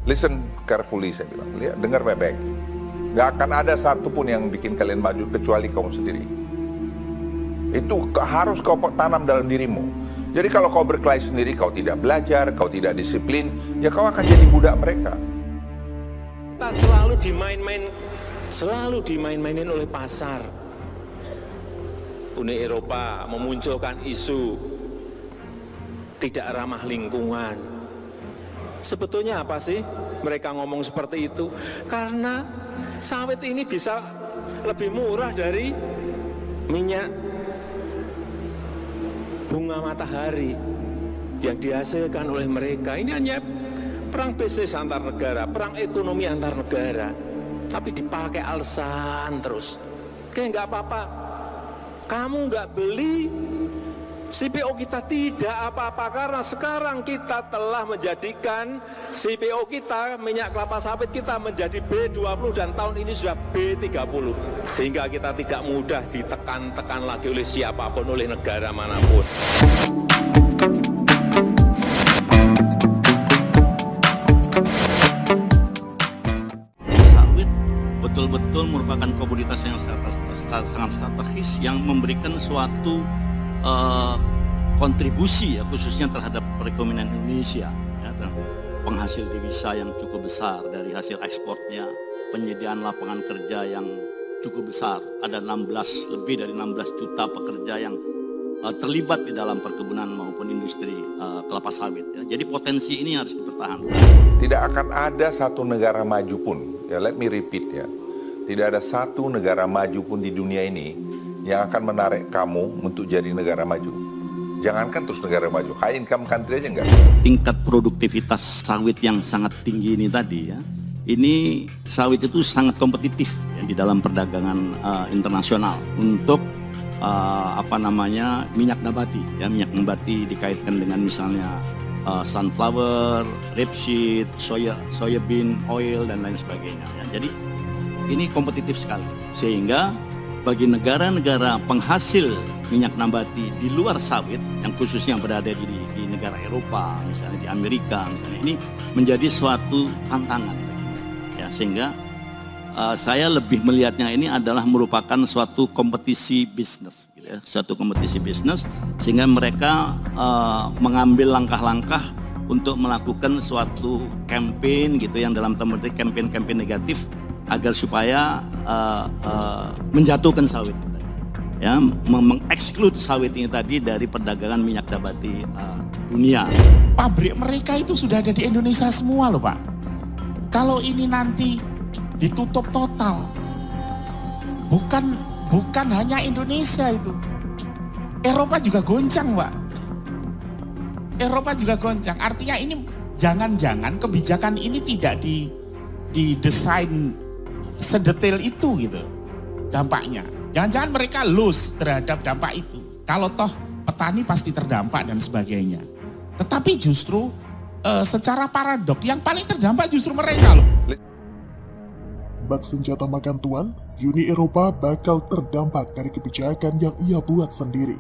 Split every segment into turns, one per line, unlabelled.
Listen carefully, saya bilang. Lihat, dengar baik-baik. Gak akan ada satupun yang bikin kalian maju kecuali kamu sendiri. Itu harus kau tanam dalam dirimu. Jadi kalau kau berkelahi sendiri, kau tidak belajar, kau tidak disiplin, ya kau akan jadi budak mereka.
Kita selalu dimain-mainin oleh pasar. Uni Eropa memunculkan isu tidak ramah lingkungan. Sebetulnya apa sih mereka ngomong seperti itu? Karena sawit ini bisa lebih murah dari minyak bunga matahari yang dihasilkan oleh mereka. Ini hanya perang bisnis antar negara, perang ekonomi antar negara, tapi dipakai alasan terus. Kayak nggak apa-apa, kamu nggak beli CPO kita tidak apa-apa, karena sekarang kita telah menjadikan CPO kita, minyak kelapa sawit kita menjadi B20 dan tahun ini sudah B30. Sehingga kita tidak mudah ditekan-tekan lagi oleh siapapun, oleh negara manapun.
Sawit betul-betul merupakan komoditas yang sangat strategis yang memberikan suatu kontribusi ya, khususnya terhadap perekonomian Indonesia ya, penghasil devisa yang cukup besar dari hasil ekspornya, penyediaan lapangan kerja yang cukup besar, ada lebih dari 16 juta pekerja yang terlibat di dalam perkebunan maupun industri kelapa sawit ya. Jadi potensi ini harus dipertahankan.
Tidak akan ada satu negara maju pun, ya let me repeat ya, tidak ada satu negara maju pun di dunia ini yang akan menarik kamu untuk jadi negara maju. Jangankan terus negara maju, high income country aja enggak.
Tingkat produktivitas sawit yang sangat tinggi ini tadi ya, ini sawit itu sangat kompetitif ya, di dalam perdagangan internasional untuk minyak nabati ya. Minyak nabati dikaitkan dengan misalnya sunflower, rapeseed, soybean oil dan lain sebagainya ya. Jadi ini kompetitif sekali, sehingga bagi negara-negara penghasil minyak nabati di luar sawit yang khususnya berada di negara Eropa, misalnya di Amerika, misalnya, ini menjadi suatu tantangan ya, sehingga saya lebih melihatnya ini adalah merupakan suatu kompetisi bisnis gitu ya, suatu kompetisi bisnis, sehingga mereka mengambil langkah-langkah untuk melakukan suatu campaign gitu yang dalam tanda petik campaign negatif agar supaya menjatuhkan sawit tadi, ya, mengeksklud sawit ini tadi dari perdagangan minyak nabati dunia.
Pabrik mereka itu sudah ada di Indonesia semua loh Pak. Kalau ini nanti ditutup total, bukan hanya Indonesia itu, Eropa juga goncang Pak. Eropa juga goncang. Artinya ini jangan-jangan kebijakan ini tidak didesain sedetail itu gitu dampaknya. Jangan-jangan mereka lose terhadap dampak itu. Kalau toh petani pasti terdampak dan sebagainya. Tetapi justru secara paradok yang paling terdampak justru mereka loh.
Bak senjata makan tuan, Uni Eropa bakal terdampak dari kebijakan yang ia buat sendiri.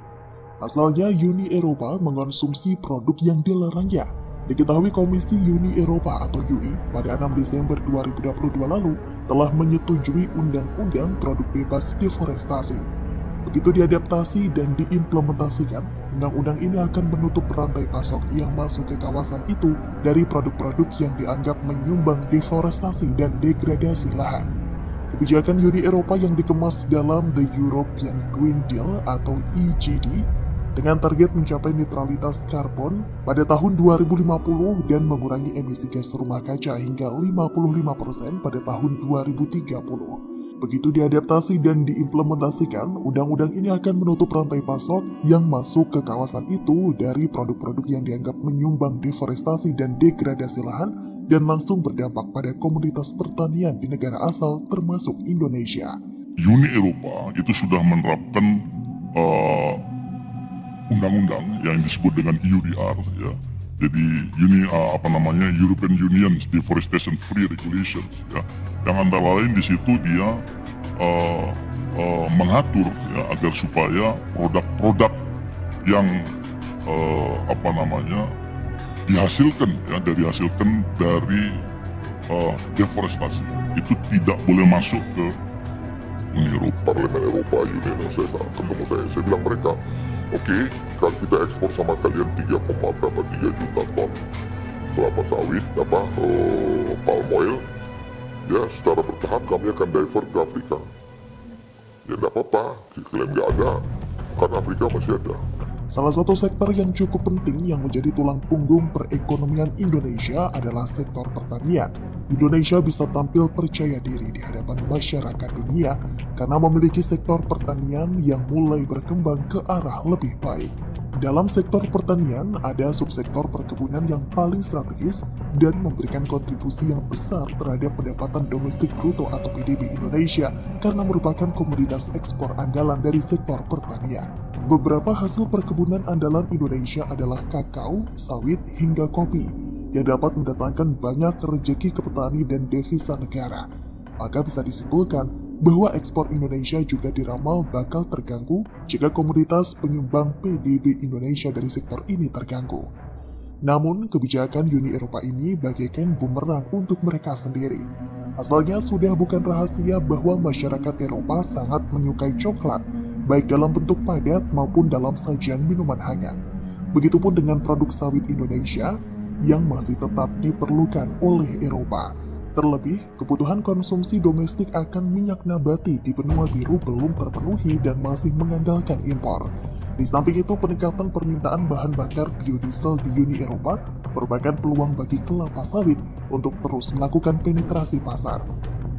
Pasalnya Uni Eropa mengonsumsi produk yang dilarangnya. Diketahui Komisi Uni Eropa atau UI pada 6 Desember 2022 lalu telah menyetujui Undang-Undang Produk Bebas Deforestasi. Begitu diadaptasi dan diimplementasikan, undang-undang ini akan menutup rantai pasok yang masuk ke kawasan itu dari produk-produk yang dianggap menyumbang deforestasi dan degradasi lahan. Kebijakan Uni Eropa yang dikemas dalam The European Green Deal atau EGD dengan target mencapai netralitas karbon pada tahun 2050 dan mengurangi emisi gas rumah kaca hingga 55% pada tahun 2030. Begitu diadaptasi dan diimplementasikan, undang-undang ini akan menutup rantai pasok yang masuk ke kawasan itu dari produk-produk yang dianggap menyumbang deforestasi dan degradasi lahan dan langsung berdampak pada komunitas pertanian di negara asal termasuk Indonesia.
Uni Eropa itu sudah menerapkan undang-undang yang disebut dengan EUDR ya. Jadi ini European Union Deforestation Free Regulations ya. Yang antara lain di situ dia mengatur ya agar supaya produk-produk yang dihasilkan dari deforestasi itu tidak boleh masuk ke Uni Eropa.
Parlemen Eropa, Uni Indonesia, ketemu saya bilang mereka, oke, kalau kita ekspor sama kalian 3 juta ton kelapa sawit, palm oil, ya secara bertahap kami akan divert ke Afrika. Ya enggak apa-apa, kalian nggak ada, kan Afrika masih ada.
Salah satu sektor yang cukup penting yang menjadi tulang punggung perekonomian Indonesia adalah sektor pertanian. Indonesia bisa tampil percaya diri di hadapan masyarakat dunia karena memiliki sektor pertanian yang mulai berkembang ke arah lebih baik. Dalam sektor pertanian, ada subsektor perkebunan yang paling strategis dan memberikan kontribusi yang besar terhadap pendapatan domestik bruto atau PDB Indonesia karena merupakan komoditas ekspor andalan dari sektor pertanian. Beberapa hasil perkebunan andalan Indonesia adalah kakao, sawit, hingga kopi yang dapat mendatangkan banyak rezeki ke petani dan devisa negara. Maka bisa disimpulkan bahwa ekspor Indonesia juga diramal bakal terganggu jika komoditas penyumbang PDB Indonesia dari sektor ini terganggu. Namun, kebijakan Uni Eropa ini bagaikan bumerang untuk mereka sendiri. Asalnya sudah bukan rahasia bahwa masyarakat Eropa sangat menyukai coklat, baik dalam bentuk padat maupun dalam sajian minuman hangat. Begitupun dengan produk sawit Indonesia yang masih tetap diperlukan oleh Eropa. Terlebih, kebutuhan konsumsi domestik akan minyak nabati di benua biru belum terpenuhi dan masih mengandalkan impor. Di samping itu, peningkatan permintaan bahan bakar biodiesel di Uni Eropa merupakan peluang bagi kelapa sawit untuk terus melakukan penetrasi pasar.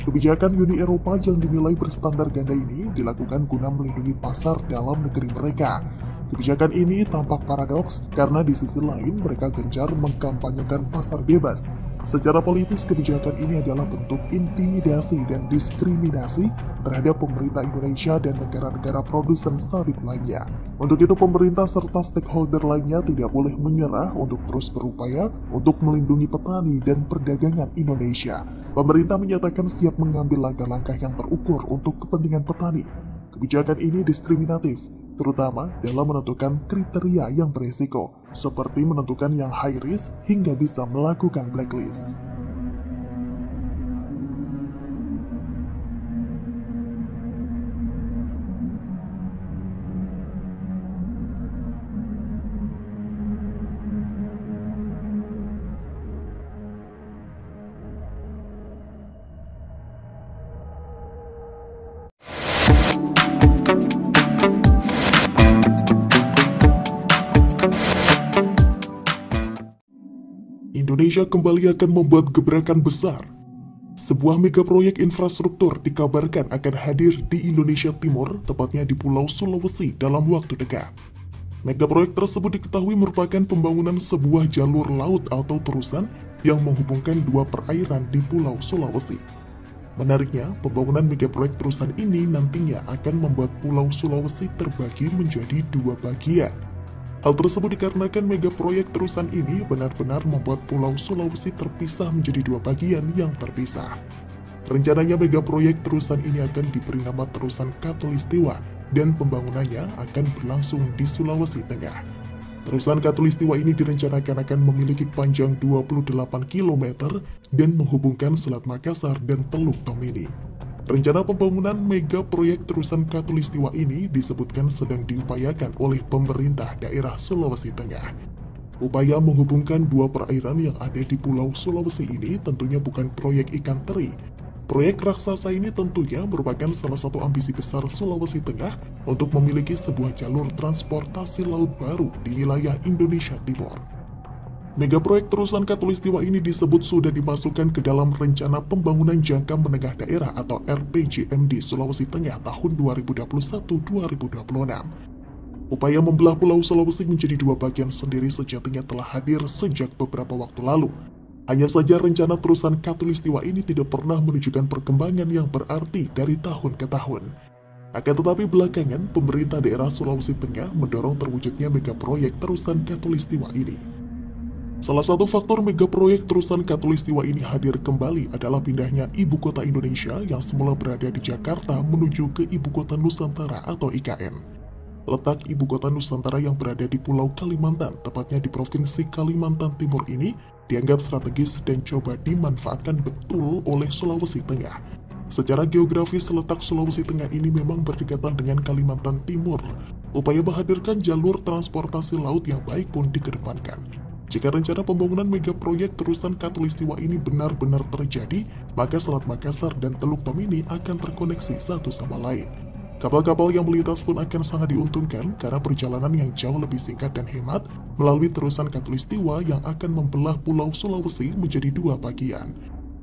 Kebijakan Uni Eropa yang dinilai berstandar ganda ini dilakukan guna melindungi pasar dalam negeri mereka. Kebijakan ini tampak paradoks karena di sisi lain mereka gencar mengkampanyekan pasar bebas. Secara politis, kebijakan ini adalah bentuk intimidasi dan diskriminasi terhadap pemerintah Indonesia dan negara-negara produsen sawit lainnya. Untuk itu, pemerintah serta stakeholder lainnya tidak boleh menyerah untuk terus berupaya untuk melindungi petani dan perdagangan Indonesia. Pemerintah menyatakan siap mengambil langkah-langkah yang terukur untuk kepentingan petani. Kebijakan ini diskriminatif, terutama dalam menentukan kriteria yang beresiko, seperti menentukan yang high risk hingga bisa melakukan blacklist. Indonesia kembali akan membuat gebrakan besar. Sebuah mega proyek infrastruktur dikabarkan akan hadir di Indonesia Timur, tepatnya di Pulau Sulawesi dalam waktu dekat. Mega proyek tersebut diketahui merupakan pembangunan sebuah jalur laut atau terusan yang menghubungkan dua perairan di Pulau Sulawesi. Menariknya, pembangunan mega proyek terusan ini nantinya akan membuat Pulau Sulawesi terbagi menjadi dua bagian. Hal tersebut dikarenakan mega proyek terusan ini benar-benar membuat Pulau Sulawesi terpisah menjadi dua bagian yang terpisah. Rencananya mega proyek terusan ini akan diberi nama Terusan Katulistiwa dan pembangunannya akan berlangsung di Sulawesi Tengah. Terusan Katulistiwa ini direncanakan akan memiliki panjang 28 km dan menghubungkan Selat Makassar dan Teluk Tomini. Rencana pembangunan mega proyek Terusan Katulistiwa ini disebutkan sedang diupayakan oleh pemerintah daerah Sulawesi Tengah. Upaya menghubungkan dua perairan yang ada di Pulau Sulawesi ini tentunya bukan proyek ikan teri. Proyek raksasa ini tentunya merupakan salah satu ambisi besar Sulawesi Tengah untuk memiliki sebuah jalur transportasi laut baru di wilayah Indonesia Timur. Mega proyek Terusan Katulistiwa ini disebut sudah dimasukkan ke dalam Rencana Pembangunan Jangka Menengah Daerah atau RPJMD Sulawesi Tengah tahun 2021-2026. Upaya membelah Pulau Sulawesi menjadi dua bagian sendiri sejatinya telah hadir sejak beberapa waktu lalu. Hanya saja rencana Terusan Katulistiwa ini tidak pernah menunjukkan perkembangan yang berarti dari tahun ke tahun. Akan tetapi belakangan, pemerintah daerah Sulawesi Tengah mendorong terwujudnya mega proyek Terusan Katulistiwa ini. Salah satu faktor mega proyek Terusan Katulistiwa ini hadir kembali adalah pindahnya ibu kota Indonesia yang semula berada di Jakarta menuju ke ibu kota Nusantara atau IKN. letak ibu kota Nusantara yang berada di Pulau Kalimantan, tepatnya di Provinsi Kalimantan Timur ini, dianggap strategis dan coba dimanfaatkan betul oleh Sulawesi Tengah. Secara geografis, letak Sulawesi Tengah ini memang berdekatan dengan Kalimantan Timur. Upaya menghadirkan jalur transportasi laut yang baik pun dikedepankan. Jika rencana pembangunan mega proyek terusan Katulistiwa ini benar-benar terjadi, maka Selat Makassar dan Teluk Tomini akan terkoneksi satu sama lain. Kapal-kapal yang melintas pun akan sangat diuntungkan karena perjalanan yang jauh lebih singkat dan hemat melalui terusan Katulistiwa yang akan membelah Pulau Sulawesi menjadi dua bagian.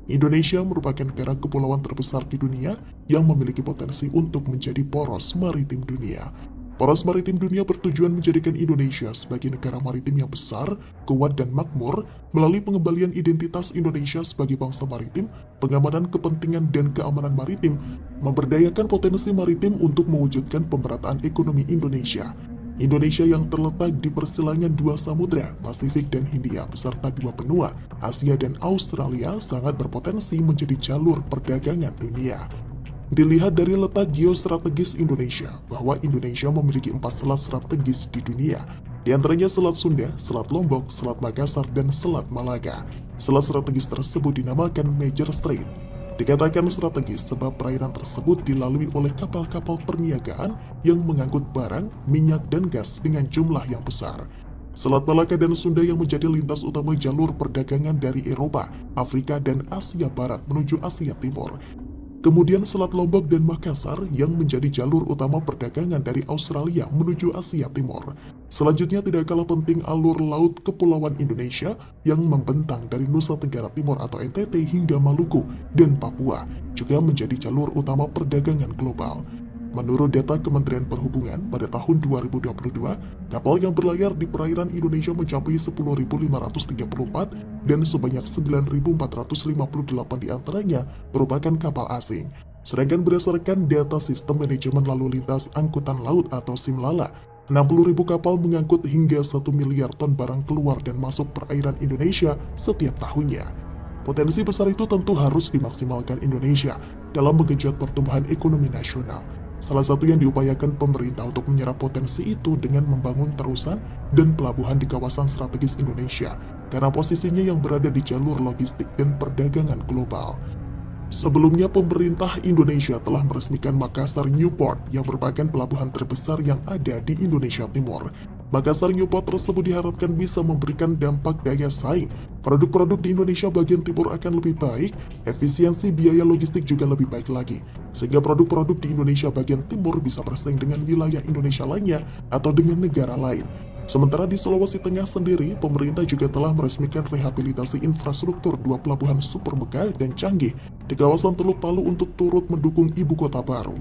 Indonesia merupakan negara kepulauan terbesar di dunia yang memiliki potensi untuk menjadi poros maritim dunia. Poros maritim dunia bertujuan menjadikan Indonesia sebagai negara maritim yang besar, kuat dan makmur melalui pengembalian identitas Indonesia sebagai bangsa maritim, pengamanan kepentingan dan keamanan maritim, memberdayakan potensi maritim untuk mewujudkan pemerataan ekonomi Indonesia. Indonesia yang terletak di persilangan dua samudra, Pasifik dan Hindia, beserta dua benua, Asia dan Australia, sangat berpotensi menjadi jalur perdagangan dunia. Dilihat dari letak geostrategis Indonesia, bahwa Indonesia memiliki 4 selat strategis di dunia, di antaranya Selat Sunda, Selat Lombok, Selat Makassar, dan Selat Malaka. Selat strategis tersebut dinamakan Major Strait. Dikatakan strategis sebab perairan tersebut dilalui oleh kapal-kapal perniagaan yang mengangkut barang, minyak, dan gas dengan jumlah yang besar. Selat Malaka dan Sunda yang menjadi lintas utama jalur perdagangan dari Eropa, Afrika, dan Asia Barat menuju Asia Timur. Kemudian Selat Lombok dan Makassar yang menjadi jalur utama perdagangan dari Australia menuju Asia Timur. Selanjutnya tidak kalah penting alur laut Kepulauan Indonesia yang membentang dari Nusa Tenggara Timur atau NTT hingga Maluku dan Papua juga menjadi jalur utama perdagangan global. Menurut data Kementerian Perhubungan, pada tahun 2022, kapal yang berlayar di perairan Indonesia mencapai 10.534 dan sebanyak 9.458 diantaranya merupakan kapal asing. Sedangkan berdasarkan data Sistem Manajemen Lalu Lintas Angkutan Laut atau SIMLALA, 60.000 kapal mengangkut hingga 1 miliar ton barang keluar dan masuk perairan Indonesia setiap tahunnya. Potensi besar itu tentu harus dimaksimalkan Indonesia dalam menggenjot pertumbuhan ekonomi nasional. Salah satu yang diupayakan pemerintah untuk menyerap potensi itu dengan membangun terusan dan pelabuhan di kawasan strategis Indonesia, karena posisinya yang berada di jalur logistik dan perdagangan global. Sebelumnya, pemerintah Indonesia telah meresmikan Makassar Newport yang merupakan pelabuhan terbesar yang ada di Indonesia Timur. Makassar Newport tersebut diharapkan bisa memberikan dampak daya saing. Produk-produk di Indonesia bagian timur akan lebih baik, efisiensi biaya logistik juga lebih baik lagi, sehingga produk-produk di Indonesia bagian timur bisa bersaing dengan wilayah Indonesia lainnya atau dengan negara lain. Sementara di Sulawesi Tengah sendiri, pemerintah juga telah meresmikan rehabilitasi infrastruktur 2 pelabuhan super megah dan canggih di kawasan Teluk Palu untuk turut mendukung ibu kota baru.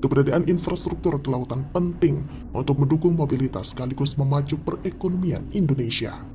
Keberadaan infrastruktur kelautan penting untuk mendukung mobilitas sekaligus memacu perekonomian Indonesia.